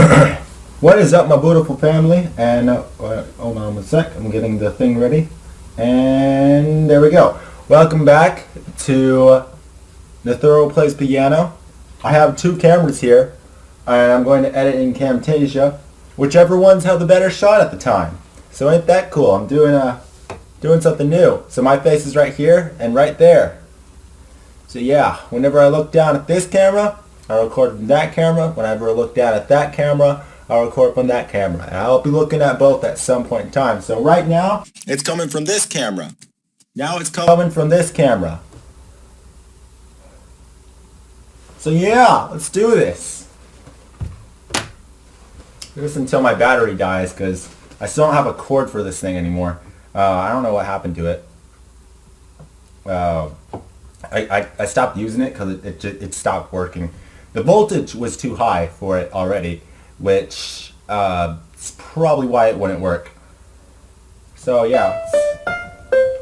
What is up, my beautiful family? And hold on a sec. I'm getting the thing ready. And there we go. Welcome back to Nethoro Plays Piano. I have two cameras here, and I'm going to edit in Camtasia. Whichever ones have the better shot at the time. So ain't that cool? I'm doing something new. So my face is right here and right there. So yeah, whenever I look down at this camera, I record from that camera. Whenever I look down at that camera, I'll record from that camera. And I'll be looking at both at some point in time. So right now, it's coming from this camera. Now it's coming from this camera. So yeah, let's do this. Just until my battery dies, because I still don't have a cord for this thing anymore. I don't know what happened to it. I stopped using it because it stopped working. The voltage was too high for it already, which is probably why it wouldn't work. So yeah,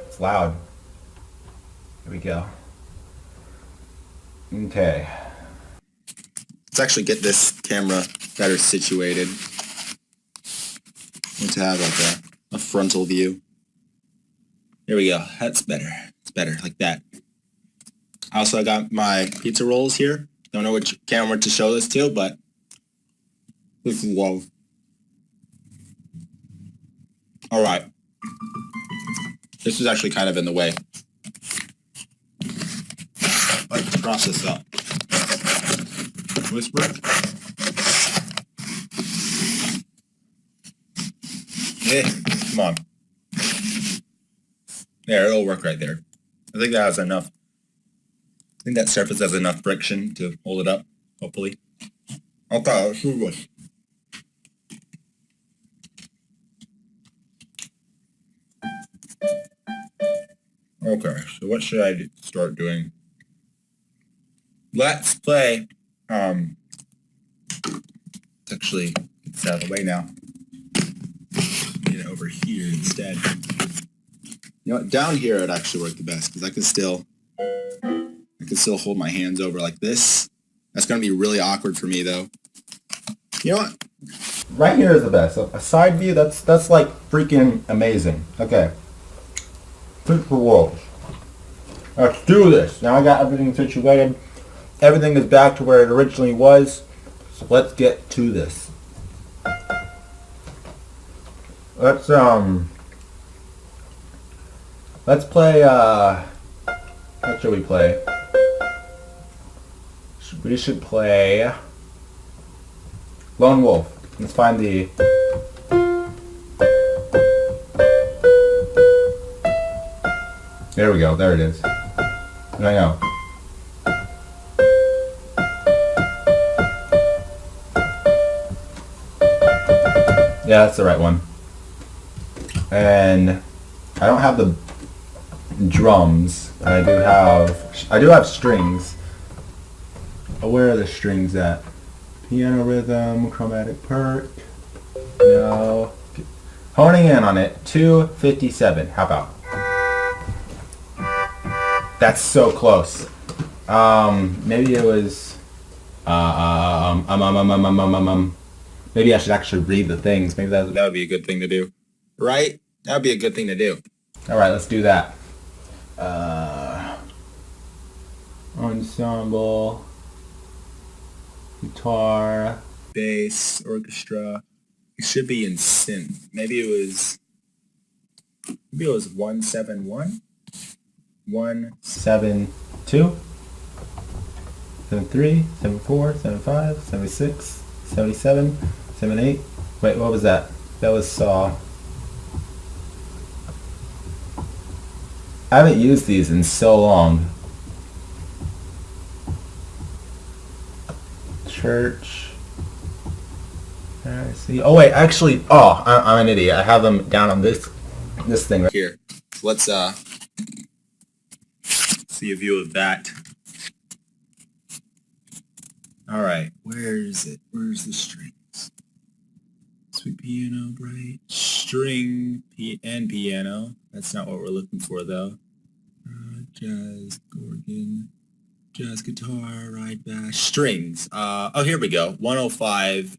it's loud. Here we go. Okay. Let's actually get this camera better situated. I want to have like a frontal view. There we go. That's better. It's better like that. Also, I got my pizza rolls here. Don't know which camera to show this to, but this is love. Alright. This is actually kind of in the way. Let's cross this up. Whisper. Come on. There, it'll work right there. I think that has enough. I think that surface has enough friction to hold it up, hopefully. Okay, let's do this. Okay, so what should I start doing? Let's play, let's actually get this out of the way now. Get it over here instead. You know what, down here it actually worked the best, because I can still hold my hands over like this. That's going to be really awkward for me, though. You know what? Right here is the best. A side view, that's like freaking amazing. Okay. Beautiful walls. Let's do this. Now I got everything situated. Everything is back to where it originally was. So let's get to this. Let's play, what should we play? We should play Lone Wolf. Let's find the... There we go. There it is. I know. Yeah, that's the right one. And I don't have the drums. I do have strings. Where are the strings at? Piano rhythm, chromatic perk. No. Honing in on it. 257. How about? That's so close. Maybe it was. Maybe I should actually read the things. Maybe that would be a good thing to do. Right? That would be a good thing to do. All right, let's do that. Ensemble. Guitar, bass, orchestra. It should be in synth. Maybe it was 171, 172, 73, 74, 75, 76, 77, 78. Wait, what was that? That was saw. I haven't used these in so long. Church. I see. Oh wait, actually, I'm an idiot. I have them down on this thing right here. Let's see a view of that. All right, where is it? Where's the strings? Sweet piano, bright string, and piano. That's not what we're looking for though. Jazz, organ. Jazz guitar, ride bass, strings. Oh, here we go. 105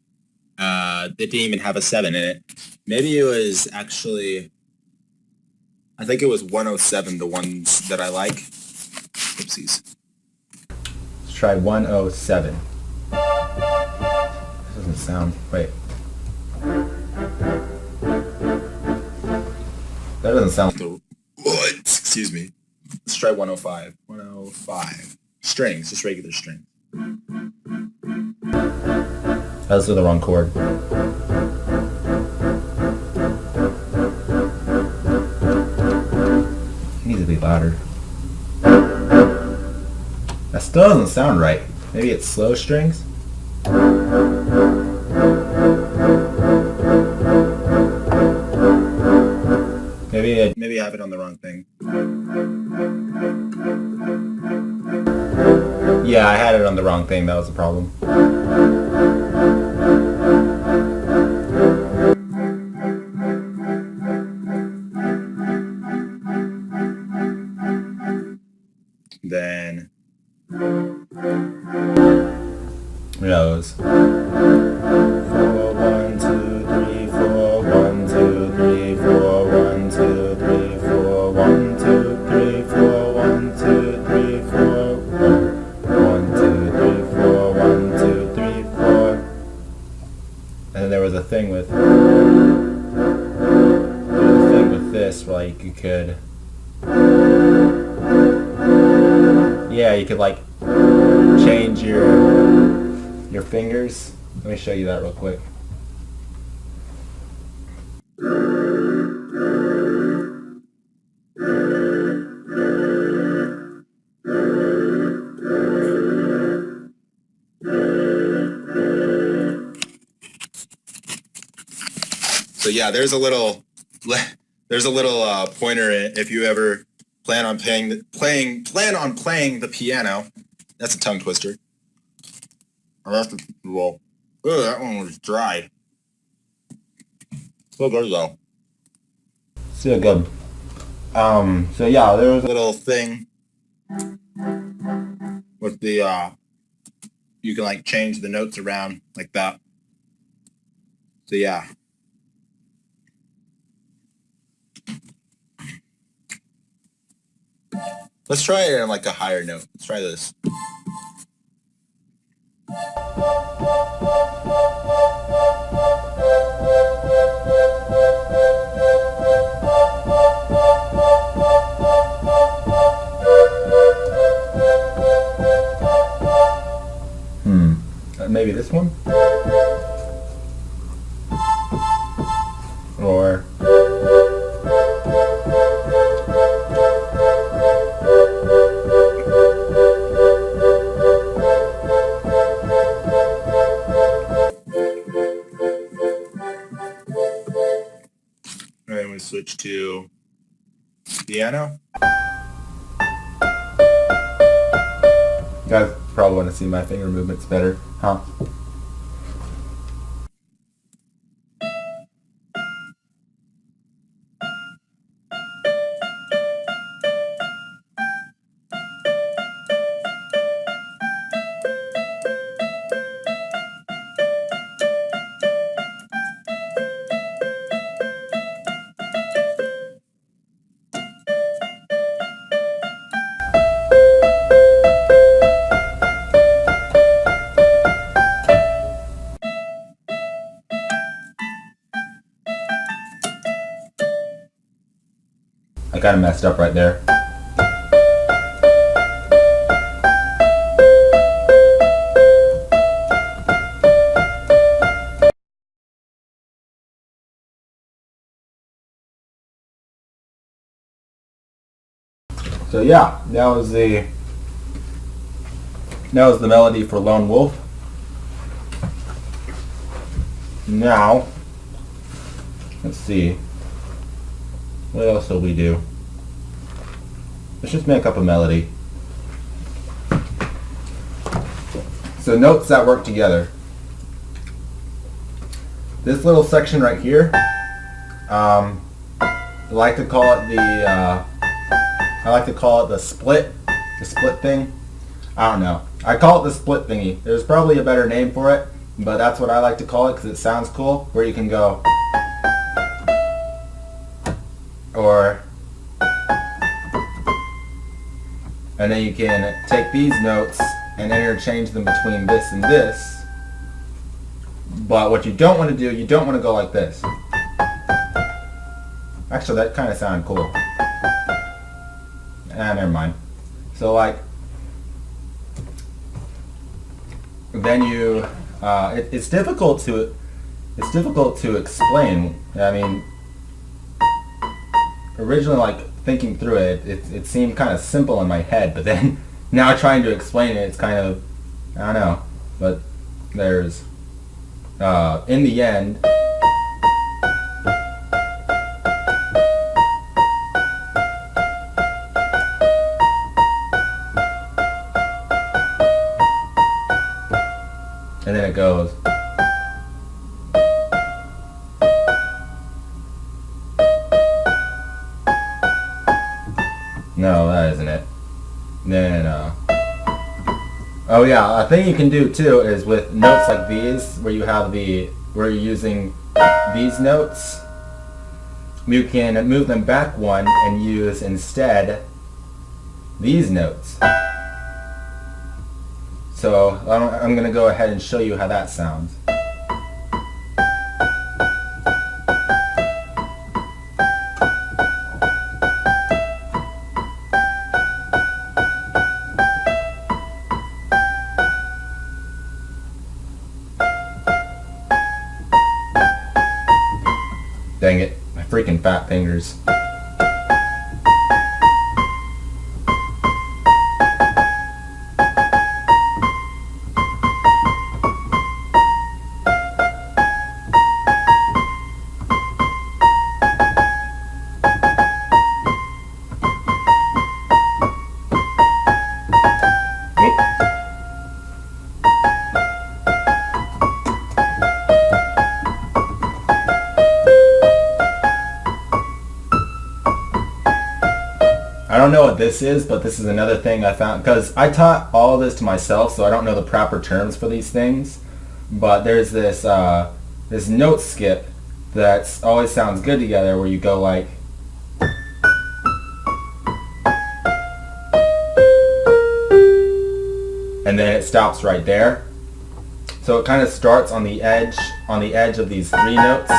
It didn't even have a 7 in it. Maybe it was actually, I think it was 107, the ones that I like. Oopsies. Let's try 107. This doesn't sound, wait. That doesn't sound like the, what? Excuse me. Let's try 105. 105. Strings, just regular strings. That's the wrong chord. It needs to be louder. That still doesn't sound right. Maybe it's slow strings? Maybe I have it on the wrong thing. Yeah, I had it on the wrong thing. That was the problem. Then goes 4 1 2 3 4 1 2 3 4 1 2 3 4 1 2 3 4 1 2 3 4 1 2 3 4 1 2 3 4. And then there was a thing with this, where like you could, yeah, you could like change your fingers. Let me show you that real quick. So yeah, there's a little pointer if you ever plan on playing the piano. That's a tongue twister. Well, that one was dry. Still good though. Still good. So yeah, there was a little thing with the you can like change the notes around like that. So yeah. Let's try it on like a higher note. Let's try this. Maybe this one? Or and then we switch to piano. You guys probably want to see my finger movements better, huh? I kind of messed up right there. So yeah, that was the melody for Lone Wolf. Now, let's see. What else will we do? Let's just make up a melody. So notes that work together. This little section right here, I like to call it the split thing. I don't know. I call it the split thingy. There's probably a better name for it, but that's what I like to call it because it sounds cool, where you can go or, and then you can take these notes and interchange them between this and this. But what you don't want to do, you don't want to go like this. Actually, that kind of sounded cool. Never mind. So like, then you, it's difficult to explain. I mean, originally, like thinking through it, it seemed kind of simple in my head, but then now trying to explain it, it's kind of, I don't know. But there's, in the end, and then it goes. No, that isn't it. No. Oh yeah, a thing you can do too is with notes like these, where you're using these notes, you can move them back one and use instead these notes. So I'm going to go ahead and show you how that sounds. Dang it, my freaking fat fingers. I don't know what this is, but this is another thing I found, because I taught all of this to myself, so I don't know the proper terms for these things. But there's this this note skip that always sounds good together, where you go like, and then it stops right there. So it kind of starts on the edge of these three notes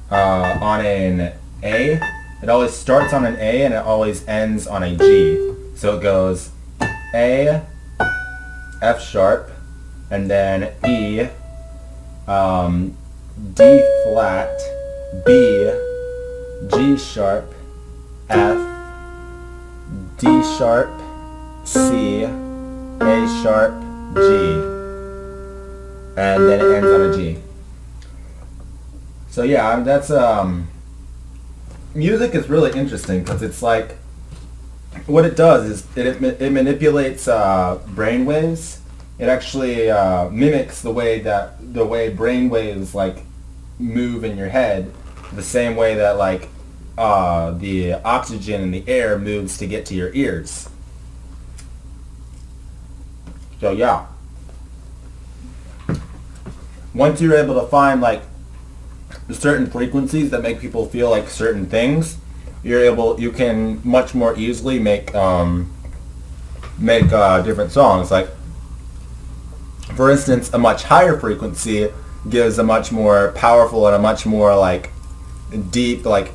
on an A. It always starts on an A and it always ends on a G. So it goes A, F sharp, and then E, D flat, B, G sharp, F, D sharp, C, A sharp, G, and then it ends on a G. So yeah, that's music is really interesting because it's like, what it does is it manipulates brain waves. It actually mimics the way brain waves like move in your head, the same way that like the oxygen in the air moves to get to your ears. So yeah, once you're able to find like certain frequencies that make people feel like certain things, you can much more easily make different songs. Like, for instance, a much higher frequency gives a much more powerful and a much more like deep, like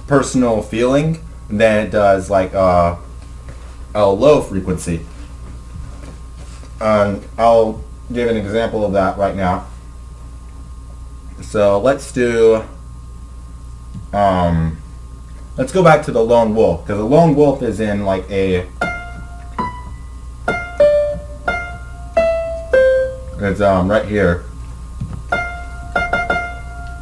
personal feeling than it does like a low frequency. I'll give an example of that right now. So let's do, let's go back to the lone wolf, because the lone wolf is in like a, it's right here.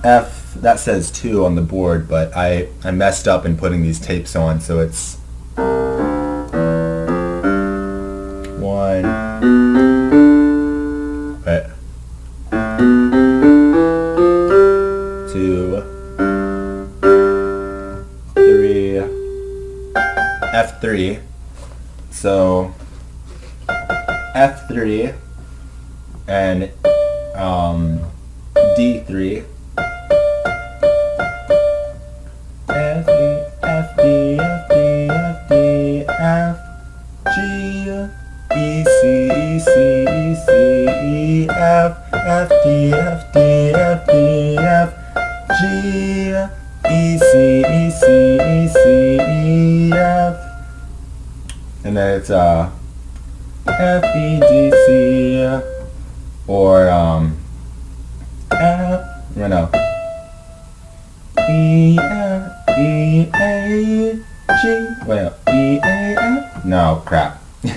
F, that says 2 on the board, but I messed up in putting these tapes on, so it's 1, right. 2, 3, F3. So F3 and D3, F, E, F, D, F, D, F, D, F, G, E, C, E, C, E, C, E, F, F, D, F, D, F, D, F, G, E, C, E, C, E, C, E, F, and then it's F, E, D, C, or F, no, E, F, E, A, G, wait, E, A, F, no, crap, E,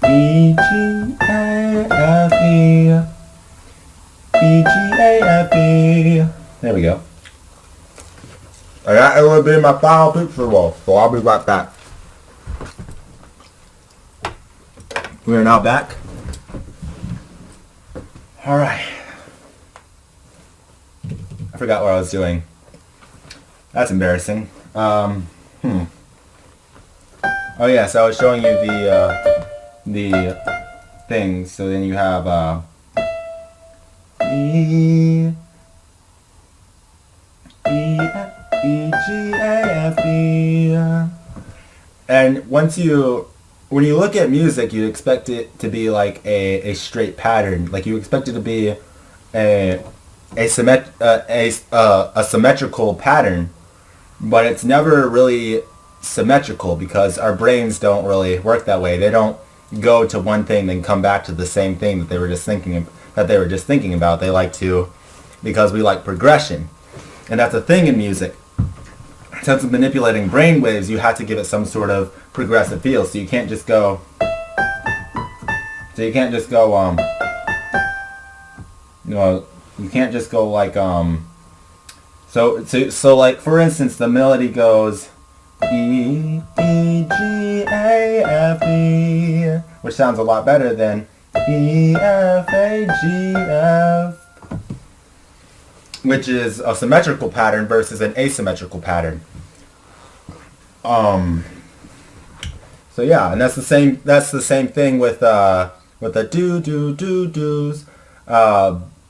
G, A, F, E, E, G, A, F, E, there we go. Alright, it will be my final picture roll, so I'll be right back. We are now back. Alright. I forgot what I was doing. That's embarrassing. Oh yes, I was showing you the things. So then you have E, E, E, G, A, F, B. And when you look at music, you expect it to be like a straight pattern. Like you expect it to be a symmetrical pattern, but it's never really symmetrical because our brains don't really work that way. They don't go to one thing then come back to the same thing that they were just thinking about. They like to, because we like progression, and that's a thing in music. Since it's manipulating brain waves, you have to give it some sort of progressive feel. So you can't just go. You can't just go like So like for instance, the melody goes E, E, G, A, F, E, which sounds a lot better than E, F, A, G, F, which is a symmetrical pattern versus an asymmetrical pattern. So yeah, and that's the same thing with the do's.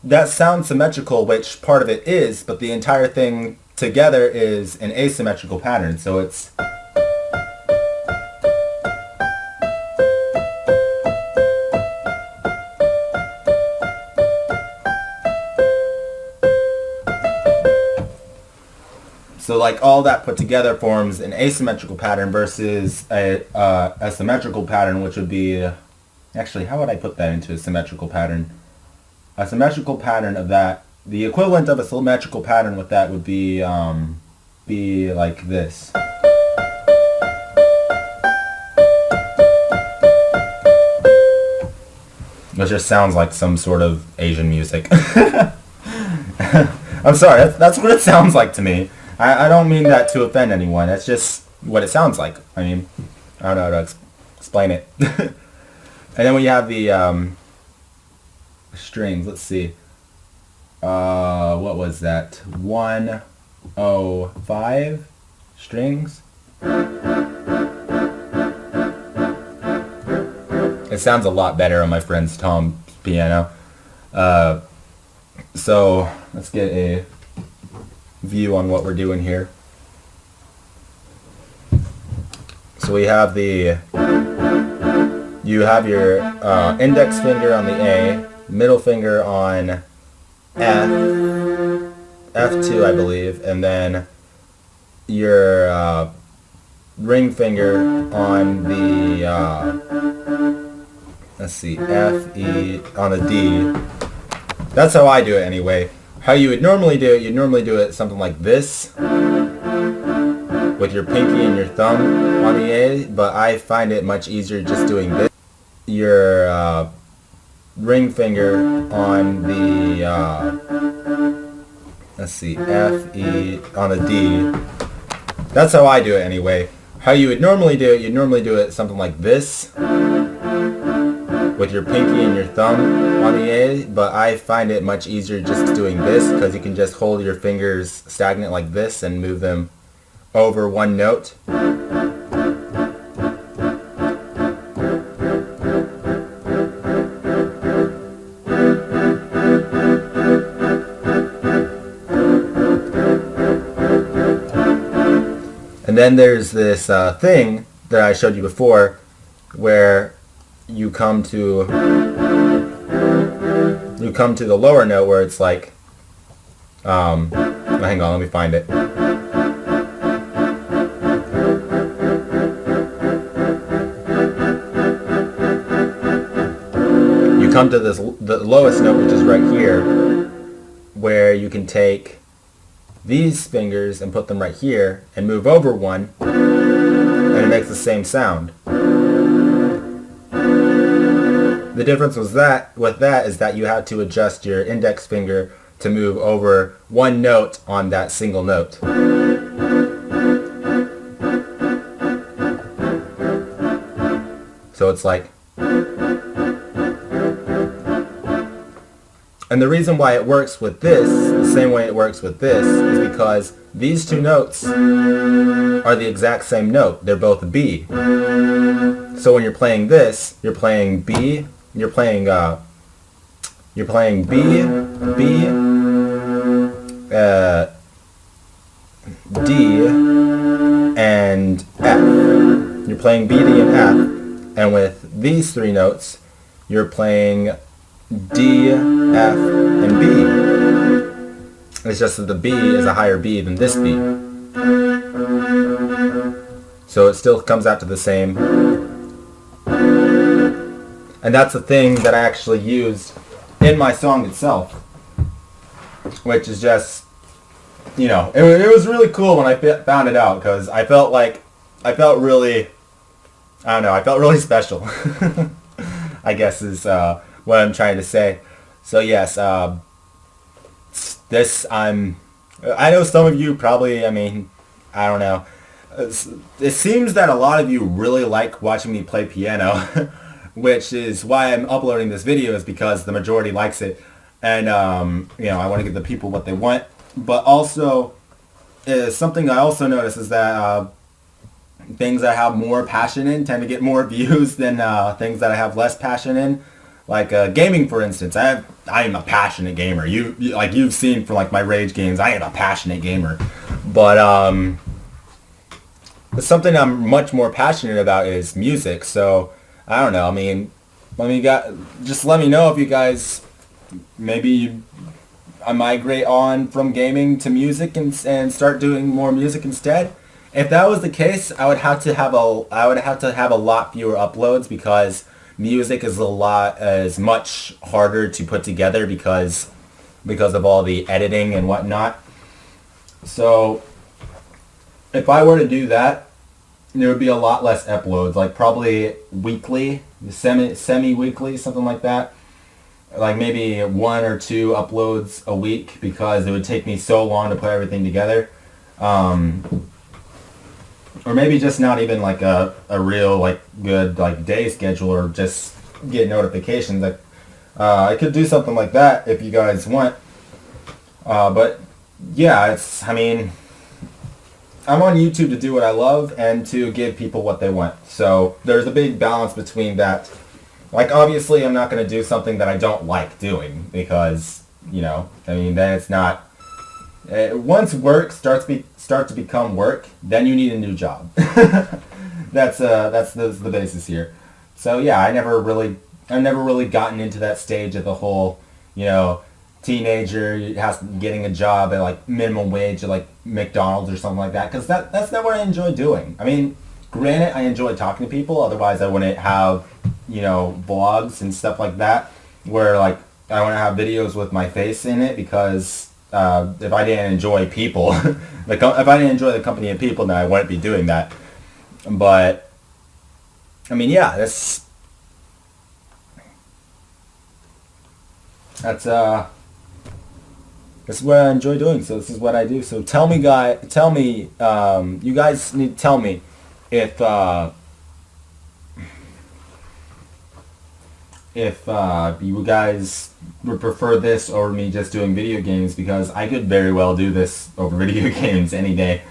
That sounds symmetrical, which part of it is, but the entire thing together is an asymmetrical pattern. So it's so like all that put together forms an asymmetrical pattern versus a symmetrical pattern, which would be, actually, how would I put that into a symmetrical pattern? A symmetrical pattern of that, the equivalent of a symmetrical pattern with that would be like this. It just sounds like some sort of Asian music. I'm sorry, that's what it sounds like to me. I don't mean that to offend anyone. That's just what it sounds like. I mean, I don't know how to explain it. And then we have the strings. Let's see. What was that? 105 strings. It sounds a lot better on my friend's Tom's piano. So let's get a view on what we're doing here. So we have you have your index finger on the A, middle finger on F, F2 I believe, and then your ring finger on the let's see, F, E, on the D. That's how I do it anyway. How you would normally do it, you'd normally do it something like this, with your pinky and your thumb on the A, but I find it much easier just doing this. Your ring finger on the, let's see, F, E, on the D. That's how I do it anyway. How you would normally do it, you'd normally do it something like this, with your pinky and your thumb on the A, but I find it much easier just doing this because you can just hold your fingers stagnant like this and move them over one note. then there's this thing that I showed you before, where you come to the lower note where it's like, hang on, let me find it. You come to the lowest note, which is right here, where you can take these fingers and put them right here and move over one, and it makes the same sound. The difference with that is that you have to adjust your index finger to move over one note on that single note. So it's like, and the reason why it works with this, the same way it works with this, is because these two notes are the exact same note. They're both B. So when you're playing this, you're playing B, you're playing B, B, D, and F. You're playing B, D, and F. And with these three notes, you're playing D, F, and B. It's just that the B is a higher B than this B. So it still comes out to the same. And that's the thing that I actually used in my song itself. Which is just, you know, it was really cool when I found it out, because I felt really special. I guess is what I'm trying to say. So yes, I know some of you probably, I mean, I don't know. It seems that a lot of you really like watching me play piano, which is why I'm uploading this video, is because the majority likes it. And, you know, I want to give the people what they want. But also, something I also notice is that things that I have more passion in tend to get more views than things that I have less passion in. Like gaming, for instance. I am a passionate gamer. You've seen from like my Rage games, I am a passionate gamer. But something I'm much more passionate about is music. So I don't know. I mean, just let me know if you guys maybe migrate on from gaming to music and start doing more music instead. If that was the case, I would have to have a lot fewer uploads, because music is much harder to put together because of all the editing and whatnot. So if I were to do that, there would be a lot less uploads, like probably weekly, semi-weekly, something like that. Like maybe 1 or 2 uploads a week, because it would take me so long to put everything together. Or maybe just not even like a real like good like day schedule, or just get notifications. Like I could do something like that if you guys want. But yeah, I mean, I'm on YouTube to do what I love and to give people what they want. So there's a big balance between that. Like obviously I'm not going to do something that I don't like doing, because, you know, I mean, then it's not. Once work starts to become work, then you need a new job. That's the basis here. So yeah, I've never really gotten into that stage of the whole, you know, teenager getting a job at like minimum wage at like McDonald's or something like that, because that's not what I enjoy doing. I mean, granted, I enjoy talking to people. Otherwise, I wouldn't have, you know, vlogs and stuff like that, where like I want to have videos with my face in it, because if I didn't enjoy people, if I didn't enjoy the company of people, then I wouldn't be doing that. But I mean, yeah, that's what I enjoy doing. So this is what I do. So you guys need to tell me if you guys would prefer this over me just doing video games, because I could very well do this over video games any day.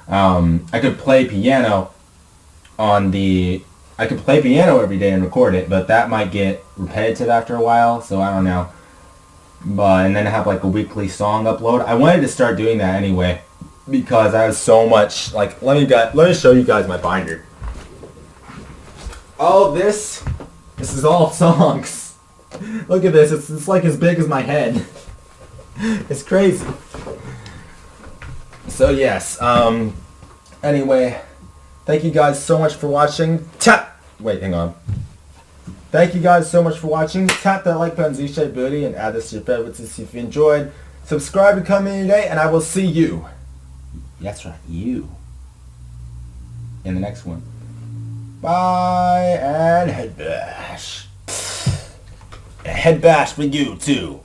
I could play piano every day and record it, but that might get repetitive after a while, so I don't know. And then have like a weekly song upload. I wanted to start doing that anyway, because I have so much. Like, let me show you guys my binder. All this is all songs. Look at this. It's like as big as my head. It's crazy. So yes. Anyway, thank you guys so much for watching. Wait, hang on. Thank you guys so much for watching. Tap that like button, Z-shaped booty, and add this to your favorites if you enjoyed. Subscribe and come in today, and I will see you. That's right, you. In the next one. Bye, and head bash. Head bash for you, too.